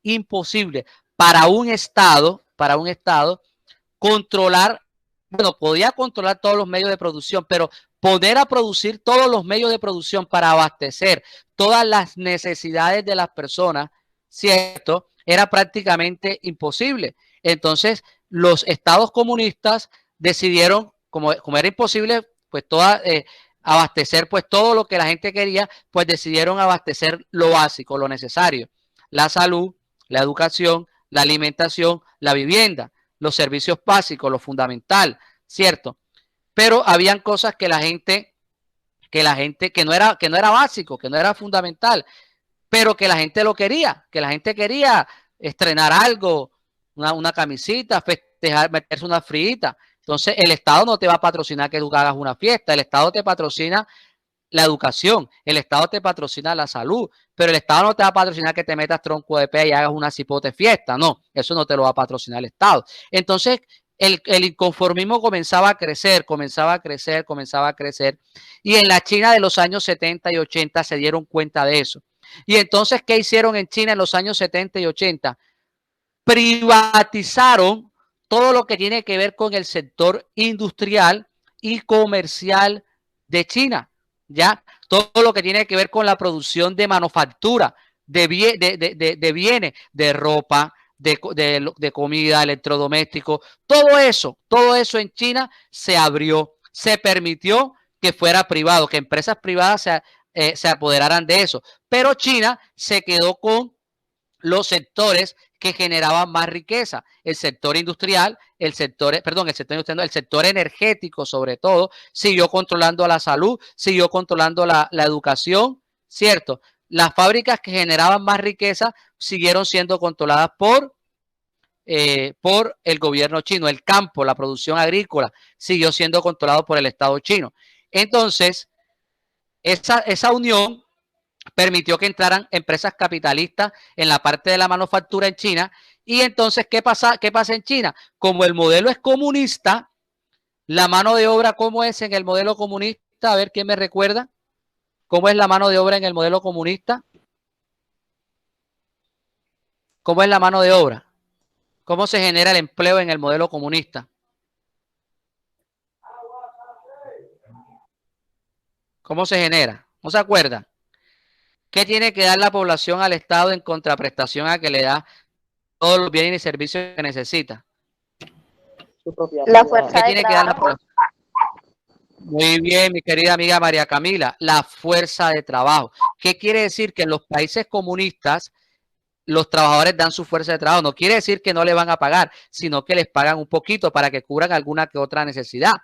para un Estado controlar, bueno, podía controlar todos los medios de producción, pero poder a producir todos los medios de producción para abastecer todas las necesidades de las personas, ¿cierto? Era prácticamente imposible. Entonces, los estados comunistas decidieron, como era imposible, pues abastecer pues todo lo que la gente quería, pues decidieron abastecer lo básico, lo necesario: la salud, la educación, la alimentación, la vivienda, los servicios básicos, lo fundamental, ¿cierto? Pero habían cosas que no era básico, que no era fundamental, pero que la gente lo quería, que la gente quería estrenar algo, una camisita, festejar, meterse una friita. Entonces, el Estado no te va a patrocinar que tú hagas una fiesta, el Estado te patrocina la educación, el Estado te patrocina la salud, pero el Estado no te va a patrocinar que te metas tronco de pea y hagas una cipote fiesta, no, eso no te lo va a patrocinar el Estado. Entonces, el inconformismo comenzaba a crecer, y en la China de los años 70 y 80 se dieron cuenta de eso. Y entonces, ¿qué hicieron en China en los años 70 y 80? Privatizaron todo lo que tiene que ver con el sector industrial y comercial de China, ¿ya? Todo lo que tiene que ver con la producción de manufactura, de bienes, de ropa, de comida, electrodomésticos, todo eso en China se abrió, se permitió que fuera privado, que empresas privadas se apoderaran de eso, pero China se quedó con los sectores que generaban más riqueza, el sector industrial, el sector energético sobre todo, siguió controlando la salud, siguió controlando la educación, ¿cierto? Las fábricas que generaban más riqueza siguieron siendo controladas por el gobierno chino. El campo, la producción agrícola, siguió siendo controlado por el Estado chino. Entonces, esa unión permitió que entraran empresas capitalistas en la parte de la manufactura en China. Y entonces, ¿qué pasa en China? Como el modelo es comunista, la mano de obra, ¿cómo es en el modelo comunista? A ver, ¿quién me recuerda? ¿Cómo es la mano de obra en el modelo comunista? ¿Cómo es la mano de obra? ¿Cómo se genera el empleo en el modelo comunista? ¿Cómo se genera? ¿No se acuerda? ¿Qué tiene que dar la población al Estado en contraprestación a que le da todos los bienes y servicios que necesita? La fuerza ¿Qué de tiene que dar la trabajo. población? Muy bien, mi querida amiga María Camila, la fuerza de trabajo. ¿Qué quiere decir? Que en los países comunistas los trabajadores dan su fuerza de trabajo. No quiere decir que no le van a pagar, sino que les pagan un poquito para que cubran alguna que otra necesidad.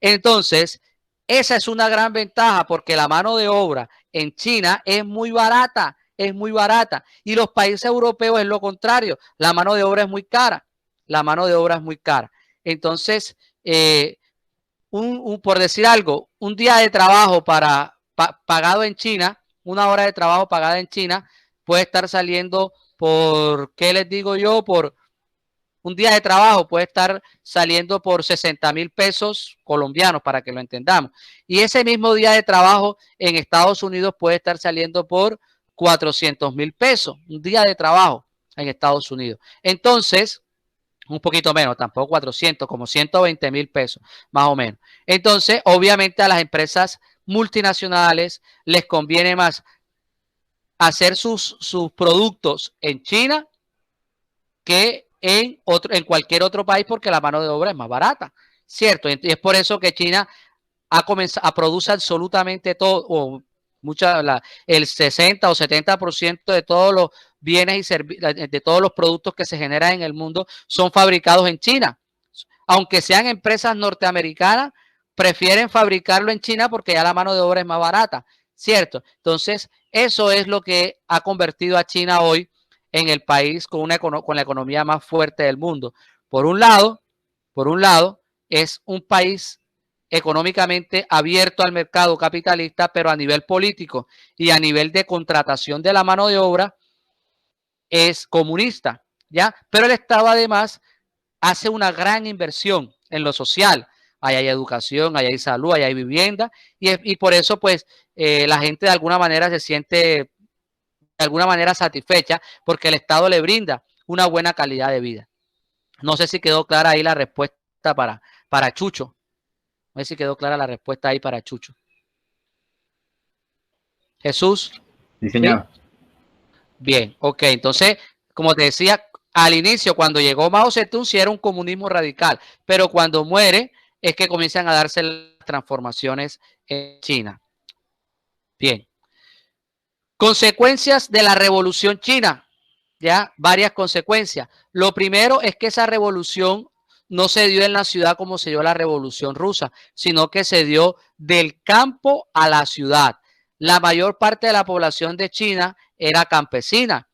Entonces, esa es una gran ventaja porque la mano de obra en China es muy barata, y los países europeos es lo contrario, la mano de obra es muy cara, Entonces, por decir algo, un día de trabajo pagado en China, una hora de trabajo pagada en China puede estar saliendo por, ¿qué les digo yo? Por un día de trabajo puede estar saliendo por 60,000 pesos colombianos, para que lo entendamos. Y ese mismo día de trabajo en Estados Unidos puede estar saliendo por 400,000 pesos, un día de trabajo en Estados Unidos. Entonces, un poquito menos, tampoco 400, como 120,000 pesos, más o menos. Entonces, obviamente a las empresas multinacionales les conviene más hacer sus productos en China que en cualquier otro país, porque la mano de obra es más barata, ¿cierto? Y es por eso que China ha comenzado a producir absolutamente todo, o el 60 o 70% de todos los bienes y servicios, de todos los productos que se generan en el mundo son fabricados en China. Aunque sean empresas norteamericanas, prefieren fabricarlo en China porque ya la mano de obra es más barata, ¿cierto? Entonces, eso es lo que ha convertido a China hoy en el país con la economía más fuerte del mundo. Por un lado, es un país económicamente abierto al mercado capitalista, pero a nivel político y a nivel de contratación de la mano de obra es comunista, ¿ya? Pero el Estado además hace una gran inversión en lo social. Ahí hay educación, ahí hay salud, ahí hay vivienda, y por eso pues la gente de alguna manera se siente de alguna manera satisfecha porque el Estado le brinda una buena calidad de vida. No sé si quedó clara ahí la respuesta para Chucho. No sé si quedó clara la respuesta ahí para Chucho. Jesús. Sí, señor. ¿Sí? Bien, ok. Entonces, como te decía, al inicio, cuando llegó Mao Zedong, sí era un comunismo radical, pero cuando muere es que comienzan a darse las transformaciones en China. Bien. Consecuencias de la Revolución China. Ya, varias consecuencias. Lo primero es que esa revolución no se dio en la ciudad como se dio la Revolución Rusa, sino que se dio del campo a la ciudad. La mayor parte de la población de China era campesina.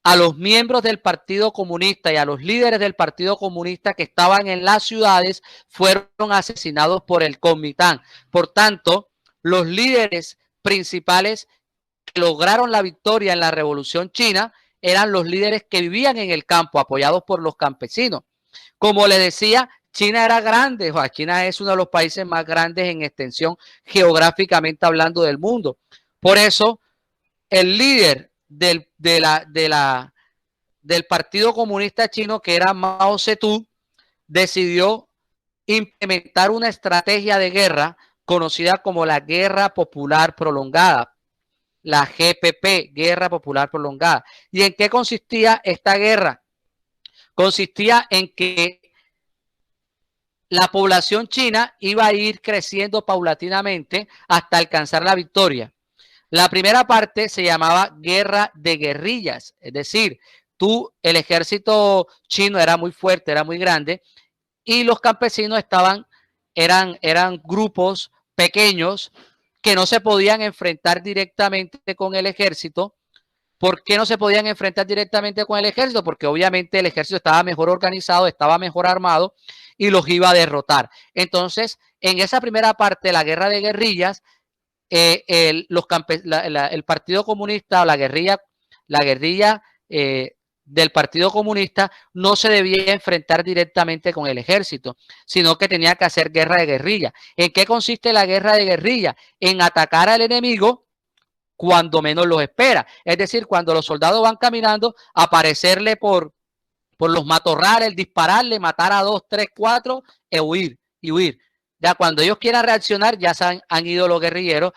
A los miembros del Partido Comunista y a los líderes del Partido Comunista que estaban en las ciudades fueron asesinados por el Kuomintang. Por tanto, los líderes principales que lograron la victoria en la Revolución China eran los líderes que vivían en el campo, apoyados por los campesinos. Como les decía, China era grande, China es uno de los países más grandes en extensión geográficamente hablando del mundo. Por eso, el líder del Partido Comunista Chino, que era Mao Zedong, decidió implementar una estrategia de guerra conocida como la Guerra Popular Prolongada. la GPP, Guerra Popular Prolongada. ¿Y en qué consistía esta guerra? Consistía en que la población china iba a ir creciendo paulatinamente hasta alcanzar la victoria. La primera parte se llamaba guerra de guerrillas, es decir, el ejército chino era muy fuerte, era muy grande, y los campesinos eran grupos pequeños que no se podían enfrentar directamente con el ejército. ¿Por qué no se podían enfrentar directamente con el ejército? Porque obviamente el ejército estaba mejor organizado, estaba mejor armado y los iba a derrotar. Entonces, en esa primera parte, la guerra de guerrillas, el Partido Comunista o la guerrilla del Partido Comunista no se debía enfrentar directamente con el ejército, sino que tenía que hacer guerra de guerrilla. ¿En qué consiste la guerra de guerrilla? En atacar al enemigo cuando menos los espera. Es decir, cuando los soldados van caminando, aparecerle por los matorrales, dispararle, matar a 2, 3, 4 y huir. Ya cuando ellos quieran reaccionar, ya han ido los guerrilleros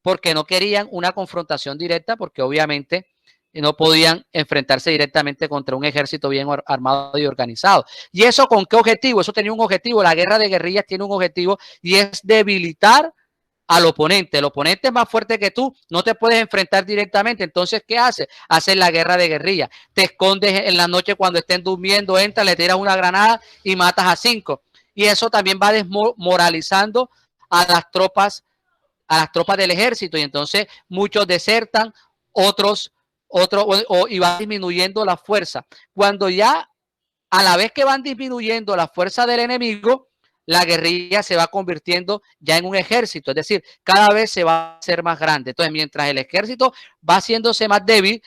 porque no querían una confrontación directa, porque obviamente no podían enfrentarse directamente contra un ejército bien armado y organizado. ¿Y eso con qué objetivo? Eso tenía un objetivo. La guerra de guerrillas tiene un objetivo y es debilitar al oponente. El oponente es más fuerte que tú, no te puedes enfrentar directamente. Entonces, ¿qué haces? Haces la guerra de guerrilla. Te escondes en la noche cuando estén durmiendo, entras, le tiras una granada y matas a 5. Y eso también va desmoralizando a las tropas del ejército. Y entonces muchos desertan, y va disminuyendo la fuerza. Cuando ya a la vez que van disminuyendo la fuerza del enemigo, la guerrilla se va convirtiendo ya en un ejército, es decir, cada vez se va a hacer más grande. Entonces, mientras el ejército va haciéndose más débil,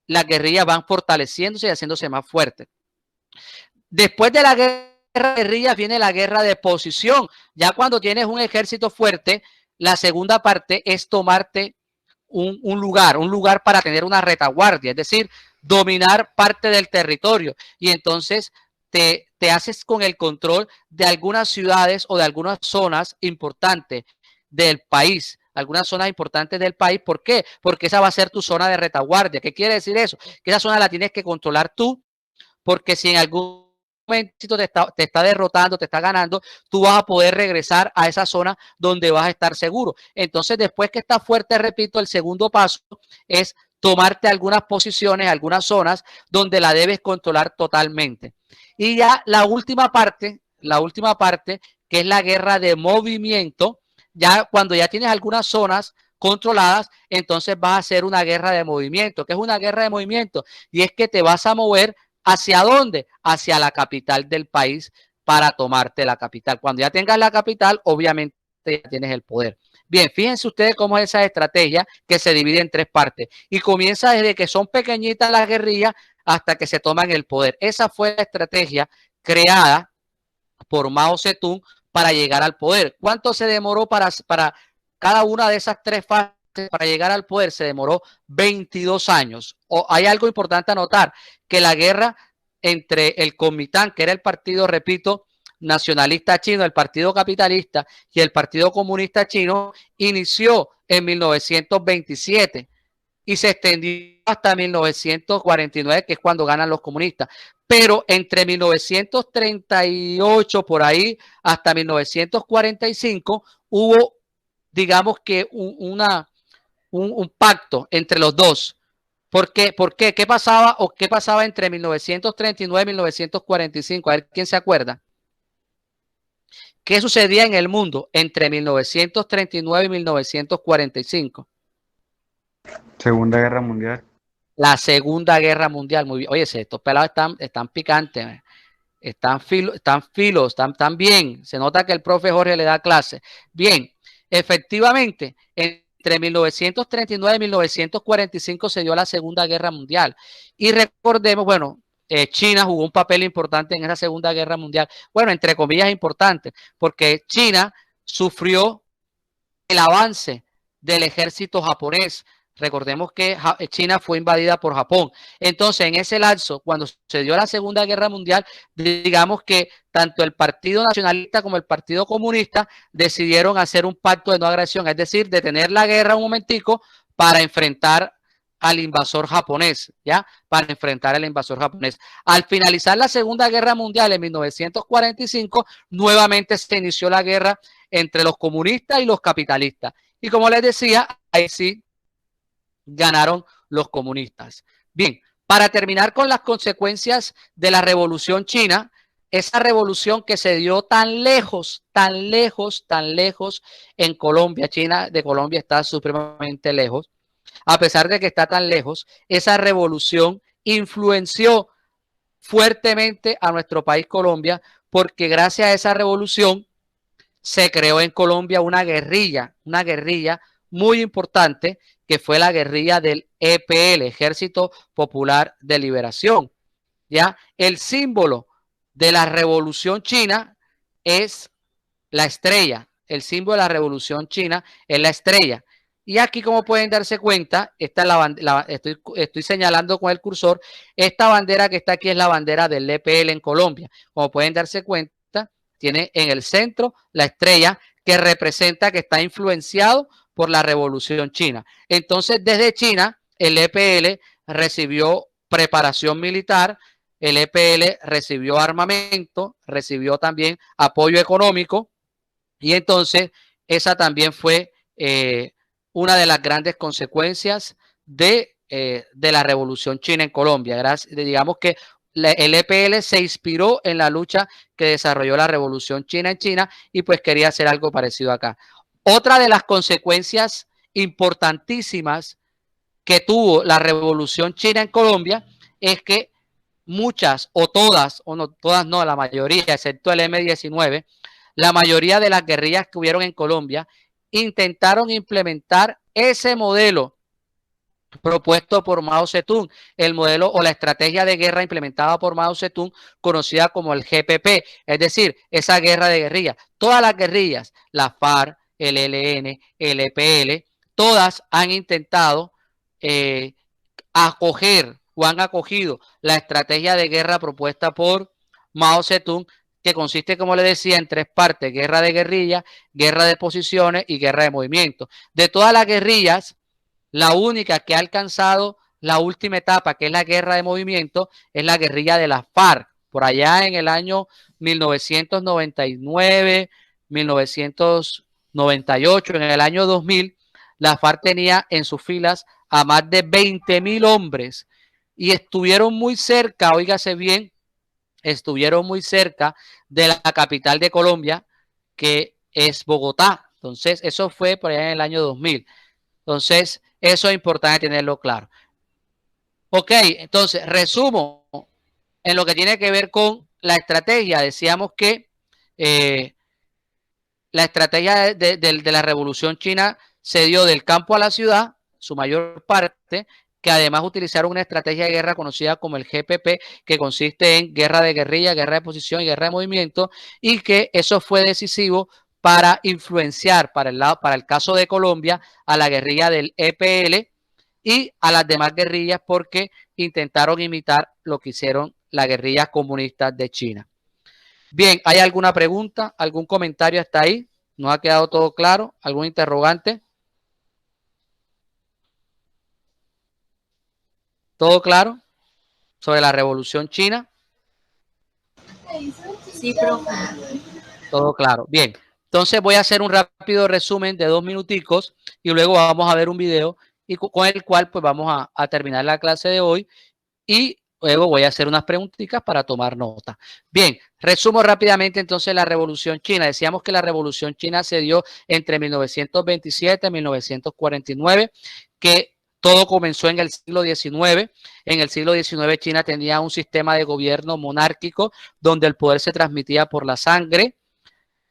las guerrillas van fortaleciéndose y haciéndose más fuertes. Después de la guerra de guerrillas viene la guerra de posición. Ya cuando tienes un ejército fuerte, la segunda parte es tomarte un lugar para tener una retaguardia, es decir, dominar parte del territorio. Y entonces te haces con el control de algunas ciudades o de algunas zonas importantes del país, algunas zonas importantes del país. ¿Por qué? Porque esa va a ser tu zona de retaguardia. ¿Qué quiere decir eso? Que esa zona la tienes que controlar tú, porque si en algún momento te está derrotando, te está ganando, tú vas a poder regresar a esa zona donde vas a estar seguro. Entonces, después que estás fuerte, repito, el segundo paso es tomarte algunas posiciones, algunas zonas donde la debes controlar totalmente. Y ya la última parte, que es la guerra de movimiento, ya cuando ya tienes algunas zonas controladas, entonces vas a hacer una guerra de movimiento. ¿Qué es una guerra de movimiento? Y es que te vas a mover ¿hacia dónde? Hacia la capital del país para tomarte la capital. Cuando ya tengas la capital, obviamente ya tienes el poder. Bien, fíjense ustedes cómo es esa estrategia que se divide en 3 partes y comienza desde que son pequeñitas las guerrillas hasta que se toman el poder. Esa fue la estrategia creada por Mao Zedong para llegar al poder. ¿Cuánto se demoró para cada una de esas 3 fases para llegar al poder? Se demoró 22 años. Hay algo importante a notar, que la guerra entre el Kuomintang, que era el partido, repito, nacionalista chino, el partido capitalista, y el Partido Comunista Chino, inició en 1927 y se extendió hasta 1949, que es cuando ganan los comunistas. Pero entre 1938 por ahí hasta 1945 hubo, digamos que un pacto entre los dos. ¿Por qué? ¿Qué pasaba entre 1939 y 1945? A ver, ¿quién se acuerda? ¿Qué sucedía en el mundo entre 1939 y 1945? Segunda Guerra Mundial. La Segunda Guerra Mundial. Muy bien. Oye, estos pelados están picantes, están bien. Se nota que el profe Jorge le da clase. Bien, efectivamente, entre 1939 y 1945 se dio la Segunda Guerra Mundial. Y recordemos, bueno, China jugó un papel importante en esa Segunda Guerra Mundial. Bueno, entre comillas importante, porque China sufrió el avance del ejército japonés. Recordemos que China fue invadida por Japón. Entonces, en ese lapso, cuando se dio la Segunda Guerra Mundial, digamos que tanto el Partido Nacionalista como el Partido Comunista decidieron hacer un pacto de no agresión, es decir, detener la guerra un momentico para enfrentar al invasor japonés, ¿ya? Para enfrentar al invasor japonés. Al finalizar la Segunda Guerra Mundial en 1945, nuevamente se inició la guerra entre los comunistas y los capitalistas. Y como les decía, ahí sí ganaron los comunistas. Bien, para terminar con las consecuencias de la Revolución China, esa revolución que se dio tan lejos en Colombia. China de Colombia está supremamente lejos. A pesar de que está tan lejos, esa revolución influenció fuertemente a nuestro país Colombia, porque gracias a esa revolución se creó en Colombia una guerrilla muy importante, que fue la guerrilla del EPL, Ejército Popular de Liberación. ¿Ya? El símbolo de la Revolución China es la estrella. El símbolo de la Revolución China es la estrella. Y aquí, como pueden darse cuenta, esta es estoy señalando con el cursor, esta bandera que está aquí es la bandera del EPL en Colombia. Como pueden darse cuenta, tiene en el centro la estrella que representa que está influenciado por la Revolución China. Entonces, desde China, el EPL recibió preparación militar, el EPL recibió armamento, recibió también apoyo económico, y entonces esa también fue una de las grandes consecuencias de la Revolución China en Colombia. Digamos que el EPL se inspiró en la lucha que desarrolló la Revolución China en China, y pues quería hacer algo parecido acá. Otra de las consecuencias importantísimas que tuvo la Revolución China en Colombia es que muchas o todas, o no todas, no, la mayoría, excepto el M-19, la mayoría de las guerrillas que hubieron en Colombia intentaron implementar ese modelo propuesto por Mao Zedong, el modelo o la estrategia de guerra implementada por Mao Zedong, conocida como el GPP, es decir, esa guerra de guerrillas. Todas las guerrillas, la FARC, el ELN, el EPL, todas han intentado acoger o han acogido la estrategia de guerra propuesta por Mao Zedong, que consiste, como le decía, en tres partes: guerra de guerrilla, guerra de posiciones y guerra de movimiento. De todas las guerrillas, la única que ha alcanzado la última etapa, que es la guerra de movimiento, es la guerrilla de la FARC. Por allá en el año 1999, 1998, en el año 2000, la FARC tenía en sus filas a más de 20.000 hombres y estuvieron muy cerca, óigase bien, estuvieron muy cerca de la capital de Colombia, que es Bogotá. Entonces, eso fue por allá en el año 2000. Entonces, eso es importante tenerlo claro. Ok, entonces, resumo en lo que tiene que ver con la estrategia. Decíamos que la estrategia de la Revolución China se dio del campo a la ciudad, su mayor parte, que además utilizaron una estrategia de guerra conocida como el GPP, que consiste en guerra de guerrilla, guerra de posición y guerra de movimiento, y que eso fue decisivo para influenciar para el caso de Colombia a la guerrilla del EPL y a las demás guerrillas, porque intentaron imitar lo que hicieron las guerrillas comunistas de China. Bien, ¿hay alguna pregunta, algún comentario hasta ahí? ¿No ha quedado todo claro? ¿Algún interrogante? ¿Todo claro sobre la Revolución China? Sí, profe. Todo claro. Bien, entonces voy a hacer un rápido resumen de 2 minuticos y luego vamos a ver un video y con el cual pues vamos a terminar la clase de hoy, y luego voy a hacer unas preguntitas para tomar nota. Bien, resumo rápidamente entonces la Revolución China. Decíamos que la Revolución China se dio entre 1927 y 1949, que todo comenzó en el siglo XIX. En el siglo XIX China tenía un sistema de gobierno monárquico donde el poder se transmitía por la sangre.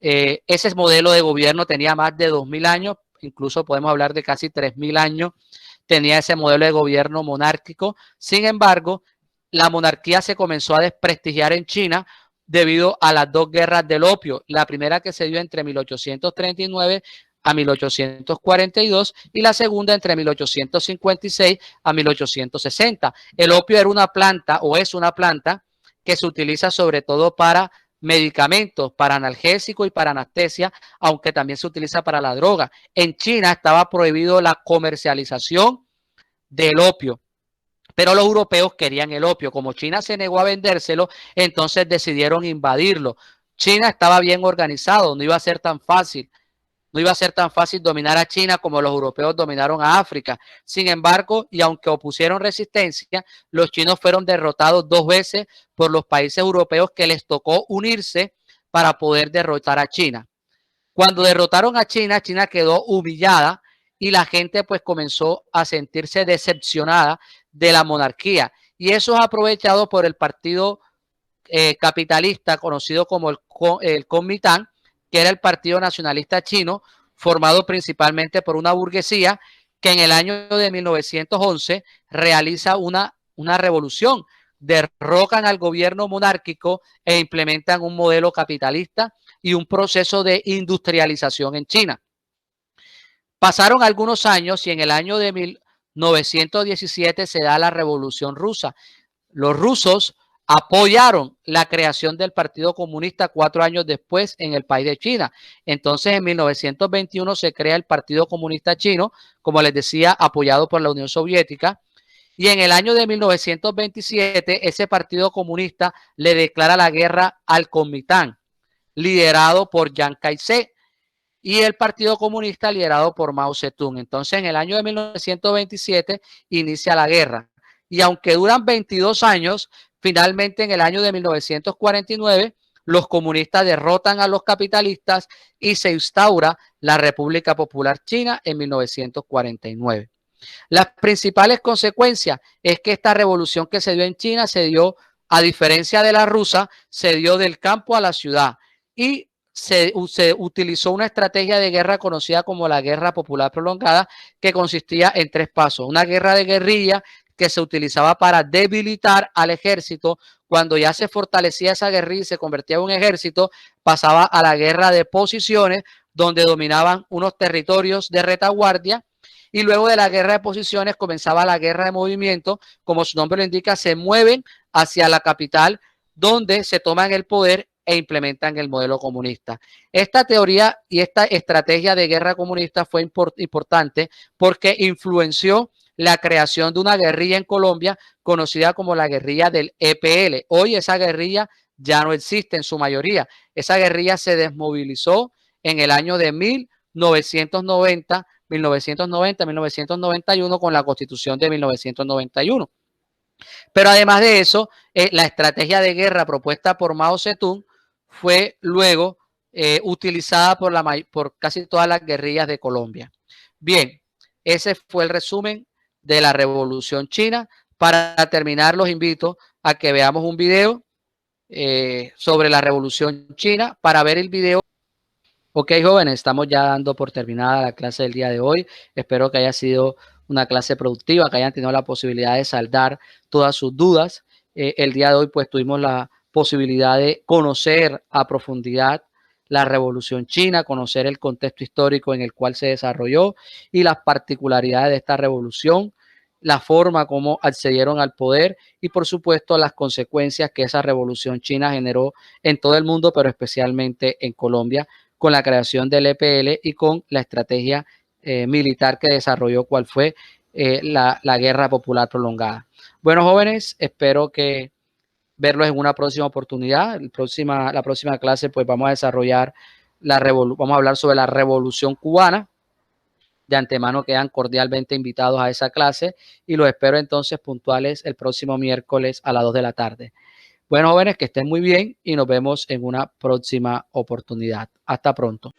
Ese modelo de gobierno tenía más de 2.000 años, incluso podemos hablar de casi 3.000 años. Tenía ese modelo de gobierno monárquico. Sin embargo, la monarquía se comenzó a desprestigiar en China debido a las dos guerras del opio. La primera, que se dio entre 1839 a 1842 y la segunda entre 1856 a 1860. El opio era una planta o es una planta que se utiliza sobre todo para medicamentos, para analgésicos y para anestesia, aunque también se utiliza para la droga. En China estaba prohibido la comercialización del opio, pero los europeos querían el opio. Como China se negó a vendérselo, entonces decidieron invadirlo. China estaba bien organizado, no iba a ser tan fácil. No iba a ser tan fácil dominar a China como los europeos dominaron a África. Sin embargo, y aunque opusieron resistencia, los chinos fueron derrotados 2 veces por los países europeos que les tocó unirse para poder derrotar a China. Cuando derrotaron a China, China quedó humillada y la gente pues comenzó a sentirse decepcionada de la monarquía. Y eso es aprovechado por el partido capitalista conocido como el Kuomintang, que era el Partido Nacionalista Chino, formado principalmente por una burguesía que en el año de 1911 realiza una revolución, derrocan al gobierno monárquico e implementan un modelo capitalista y un proceso de industrialización en China. Pasaron algunos años y en el año de 1917 se da la Revolución Rusa. Los rusos apoyaron la creación del Partido Comunista 4 años después en el país de China. Entonces, en 1921 se crea el Partido Comunista Chino, como les decía, apoyado por la Unión Soviética. Y en el año de 1927, ese Partido Comunista le declara la guerra al Kuomintang, liderado por Chiang Kai-shek, y el Partido Comunista liderado por Mao Zedong. Entonces, en el año de 1927 inicia la guerra. Y aunque duran 22 años, finalmente en el año de 1949 los comunistas derrotan a los capitalistas y se instaura la República Popular China en 1949. Las principales consecuencias es que esta revolución que se dio en China se dio, a diferencia de la rusa, se dio del campo a la ciudad y se utilizó una estrategia de guerra conocida como la Guerra Popular Prolongada, que consistía en 3 pasos. Una guerra de guerrilla que se utilizaba para debilitar al ejército. Cuando ya se fortalecía esa guerrilla y se convertía en un ejército, pasaba a la guerra de posiciones, donde dominaban unos territorios de retaguardia, y luego de la guerra de posiciones comenzaba la guerra de movimiento. Como su nombre lo indica, se mueven hacia la capital, donde se toman el poder e implementan el modelo comunista. Esta teoría y esta estrategia de guerra comunista fue importante porque influenció la creación de una guerrilla en Colombia conocida como la guerrilla del EPL. Hoy esa guerrilla ya no existe en su mayoría. Esa guerrilla se desmovilizó en el año de 1991 con la Constitución de 1991. Pero además de eso, la estrategia de guerra propuesta por Mao Zedong fue luego utilizada por casi todas las guerrillas de Colombia. Bien, ese fue el resumen de la Revolución China. Para terminar, los invito a que veamos un video sobre la Revolución China. Para ver el video, ok, jóvenes, estamos ya dando por terminada la clase del día de hoy. Espero que haya sido una clase productiva, que hayan tenido la posibilidad de saldar todas sus dudas. El día de hoy pues tuvimos la posibilidad de conocer a profundidad la Revolución China, conocer el contexto histórico en el cual se desarrolló y las particularidades de esta revolución, la forma como accedieron al poder y por supuesto las consecuencias que esa Revolución China generó en todo el mundo, pero especialmente en Colombia, con la creación del EPL y con la estrategia militar que desarrolló, cuál fue la Guerra Popular Prolongada. Bueno, jóvenes, espero que verlos en una próxima oportunidad. La próxima clase pues vamos a desarrollar vamos a hablar sobre la Revolución Cubana. De antemano quedan cordialmente invitados a esa clase y los espero entonces puntuales el próximo miércoles a las 2 de la tarde. Bueno, jóvenes, que estén muy bien y nos vemos en una próxima oportunidad. Hasta pronto.